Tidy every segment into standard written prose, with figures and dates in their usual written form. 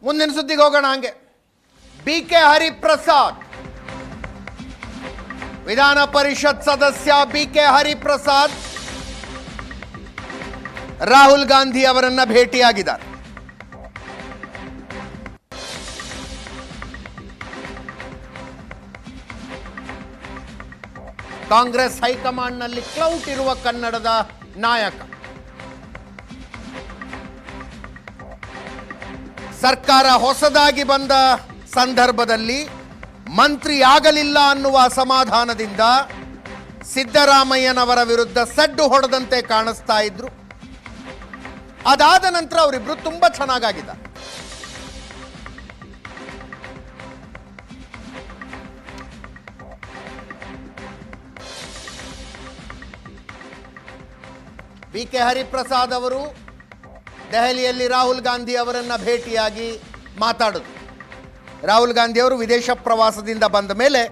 ಮುಂದಿನ ಸುದ್ದಿಗೆ ಹೋಗೋಣ. ಹಂಗೆ ಬಿಕೆ ಹರಿಪ್ರಸಾದ್, ವಿಧಾನ ಪರಿಷತ್ ಸದಸ್ಯ ಬಿಕೆ ಹರಿಪ್ರಸಾದ್ ರಾಹುಲ್ ಗಾಂಧಿ ಅವರನ್ನ ಭೇಟಿಯಾಗಿದ್ದಾರೆ. ಕಾಂಗ್ರೆಸ್ ಹೈಕಮಾಂಡ್ನಲ್ಲಿ ಕ್ಲೌಟ್ ಇರುವ ಕನ್ನಡದ ನಾಯಕ. ಸರ್ಕಾರ ಹೊಸದಾಗಿ ಬಂದ ಸಂದರ್ಭದಲ್ಲಿ ಮಂತ್ರಿಯಾಗಲಿಲ್ಲ ಅನ್ನುವ ಅಸಮಾಧಾನದಿಂದ ಸಿದ್ದರಾಮಯ್ಯನವರ ವಿರುದ್ಧ ಸಡ್ಡು ಹೊಡೆದಂತೆ ಕಾಣಿಸ್ತಾ ಇದ್ರು. ಅದಾದ ನಂತರ ಅವರಿಬ್ರು ತುಂಬಾ ಚೆನ್ನಾಗಿದ್ದಾರೆ. ಬಿಕೆ ಹರಿಪ್ರಸಾದ್ ಅವರು ದೆಹಲಿಯಲ್ಲಿ ರಾಹುಲ್ ಗಾಂಧಿ ಅವರನ್ನ ಭೇಟಿಯಾಗಿ ಮಾತಾಡಿದ್ರು. ರಾಹುಲ್ ಗಾಂಧಿ ಅವರು ವಿದೇಶ ಪ್ರವಾಸದಿಂದ ಬಂದ ಮೇಲೆ,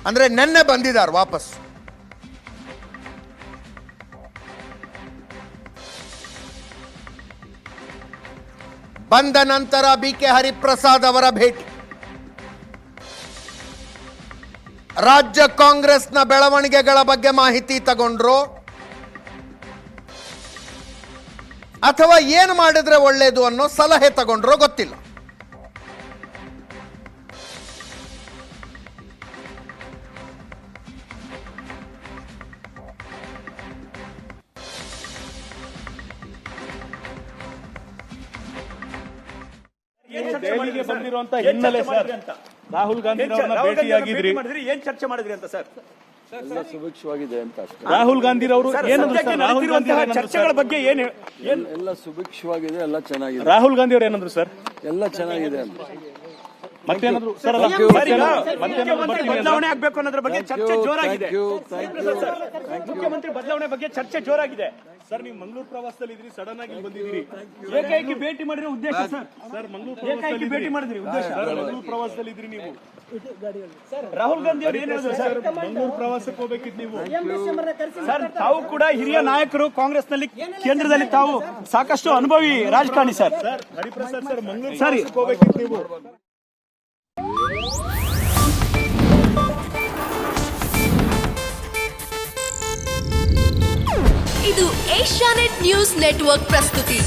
ಅಂದ್ರೆ ನೆನ್ನೆ ಬಂದಿದ್ದಾರೆ ವಾಪಸ್. ಬಂದ ನಂತರ ಬಿಕೆ ಹರಿಪ್ರಸಾದ್ ಅವರ ಭೇಟಿ. ರಾಜ್ಯ ಕಾಂಗ್ರೆಸ್ನ ಬೆಳವಣಿಗೆಗಳ ಬಗ್ಗೆ ಮಾಹಿತಿ ತಗೊಂಡ್ರು ಅಥವಾ ಏನು ಮಾಡಿದ್ರೆ ಒಳ್ಳೇದು ಅನ್ನೋ ಸಲಹೆ ತಗೊಂಡ್ರೋ ಗೊತ್ತಿಲ್ಲ. ದೆಹಲಿಗೆ ಬಂದಿರುವಂತ ಹಿನ್ನೆಲೆ ಸರ್, ರಾಹುಲ್ ಗಾಂಧಿ ಭೇಟಿಯಾಗಿದ್ರಿ, ಏನ್ ಚರ್ಚೆ ಮಾಡಿದ್ರಿ ಅಂತ ಸರ್? ಎಲ್ಲ ಸುಭಿಕ್ಷವಾಗಿದೆ ಅಂತ ಅಷ್ಟೇ. ರಾಹುಲ್ ಗಾಂಧಿ ಅವರು ಚರ್ಚೆಗಳ ಬಗ್ಗೆ ಎಲ್ಲ ಸುಭಿಕ್ಷವಾಗಿದೆ, ಎಲ್ಲ ಚೆನ್ನಾಗಿದೆ. ರಾಹುಲ್ ಗಾಂಧಿ ಅವರು ಏನಂದ್ರು ಸರ್? ಎಲ್ಲ ಚೆನ್ನಾಗಿದೆ ಅಂತ. ಮತ್ತೇನಾದ್ರು ಸರ್? ಬದಲಾವಣೆ ಆಗ್ಬೇಕು ಅನ್ನೋದ್ರ ಬಗ್ಗೆ ಚರ್ಚೆ ಜೋರಾಗಿದೆ. ಮುಖ್ಯಮಂತ್ರಿ ಬದಲಾವಣೆ ಬಗ್ಗೆ ಚರ್ಚೆ ಜೋರಾಗಿದೆ. ಸರ್, ನೀವು ಮಂಗಳೂರು ಪ್ರವಾಸದಲ್ಲಿ ಇದ್ರಿ, ಸಡನ್ ಆಗಿ ಬಂದಿದ್ದೀರಿ. ಏಕೈಕಿ ಭೇಟಿ ಮಾಡಿರೋ ಉದ್ದೇಶ ಸರ್? ಸರ್, ಏಕೈಕಿ ಭೇಟಿ ಮಾಡಿದ್ರಿ ಉದ್ದೇಶ? ಮಂಗಳೂರು ಪ್ರವಾಸದಲ್ಲಿ ಇದ್ರಿ ನೀವು. ರಾಹುಲ್ ಗಾಂಧಿ ಅವರು ಏನ್ ಹೇಳಿದ್ರು ಸರ್? ಮಂಗಳೂರು ಪ್ರವಾಸಕ್ಕೆ ಹೋಗ್ಬೇಕಿತ್ತು ನೀವು. ಸರ್, ತಾವು ಕೂಡ ಹಿರಿಯ ನಾಯಕರು, ಕಾಂಗ್ರೆಸ್ನಲ್ಲಿ ಕೇಂದ್ರದಲ್ಲಿ ತಾವು ಸಾಕಷ್ಟು ಅನುಭವಿ ರಾಜಕಾರಣಿ ಸರ್. ಹರಿಪ್ರಸಾದ್ ಸರ್, ಮಂಗಳೂರು ಪ್ರವಾಸಕ್ಕೆ ಹೋಗ್ಬೇಕಿತ್ತು ನೀವು. ಇದು ಏಷ್ಯಾನೆಟ್ ನ್ಯೂಸ್ ನೆಟ್ವರ್ಕ್ ಪ್ರಸ್ತುತಿ.